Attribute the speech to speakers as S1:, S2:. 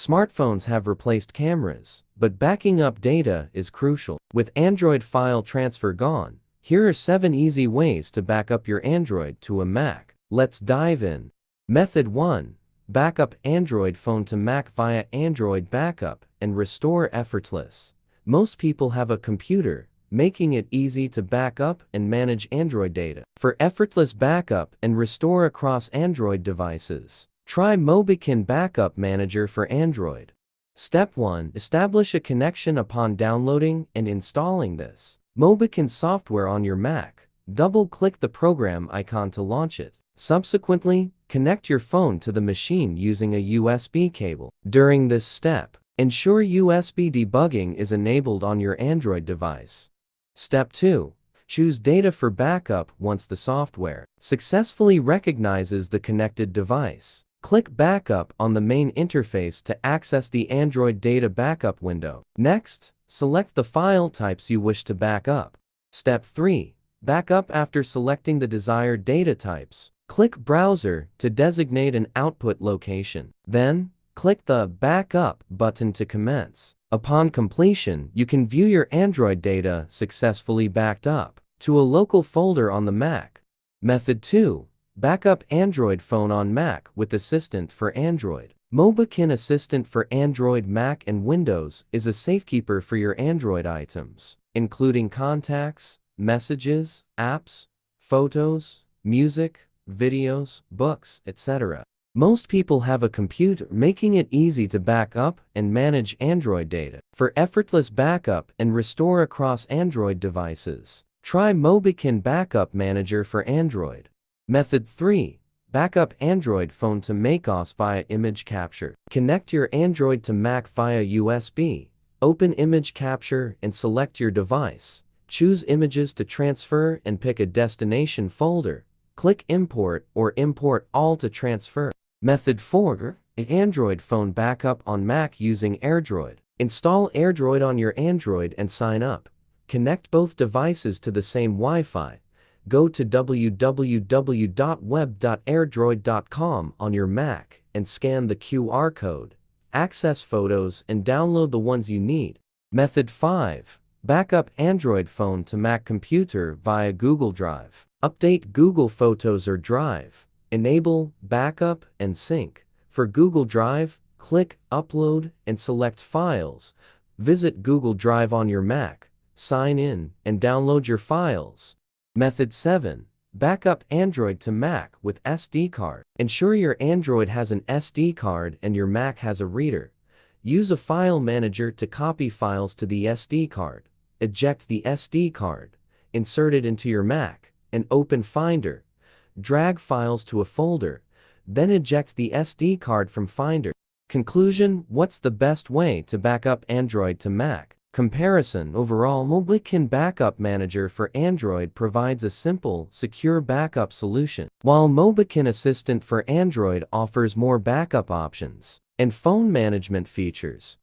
S1: Smartphones have replaced cameras, but backing up data is crucial. With Android file transfer gone, here are 7 easy ways to back up your Android to a Mac. Let's dive in. Method 1. Backup Android phone to Mac via Android Backup and Restore Effortless. Most people have a computer, making it easy to back up and manage Android data. For effortless backup and restore across Android devices, try Mobikin Backup Manager for Android. Step 1. Establish a connection upon downloading and installing this Mobikin software on your Mac. Double-click the program icon to launch it. Subsequently, connect your phone to the machine using a USB cable. During this step, ensure USB debugging is enabled on your Android device. Step 2. Choose data for backup once the software successfully recognizes the connected device. Click Backup on the main interface to access the Android data backup window. Next, select the file types you wish to back up. Step 3. Backup after selecting the desired data types. Click Browser to designate an output location. Then, click the Backup button to commence. Upon completion, you can view your Android data successfully backed up to a local folder on the Mac. Method 2. Backup Android phone on Mac with Assistant for Android. Mobikin Assistant for Android, Mac, and Windows is a safekeeper for your Android items, including contacts, messages, apps, photos, music, videos, books, etc. Most people have a computer, making it easy to back up and manage Android data. For effortless backup and restore across Android devices, try Mobikin Backup Manager for Android. Method 3. Backup Android phone to macOS via image capture. Connect your Android to Mac via USB. Open image capture and select your device. Choose images to transfer and pick a destination folder. Click Import or Import All to transfer. Method 4. Android phone backup on Mac using AirDroid. Install AirDroid on your Android and sign up. Connect both devices to the same Wi-Fi. Go to www.web.airdroid.com on your Mac and scan the QR code. Access photos and download the ones you need. Method 5. Backup Android phone to Mac computer via Google Drive. Update Google Photos or Drive. Enable Backup and Sync. For Google Drive, click Upload and select Files. Visit Google Drive on your Mac. Sign in and download your files. Method 7. Backup Android to Mac with SD card. Ensure your Android has an SD card and your Mac has a reader. Use a file manager to copy files to the SD card. Eject the SD card. Insert it into your Mac and open Finder. Drag files to a folder. Then eject the SD card from Finder. Conclusion: what's the best way to back up Android to Mac? Comparison: overall, Mobikin Backup Manager for Android provides a simple, secure backup solution, while Mobikin Assistant for Android offers more backup options and phone management features.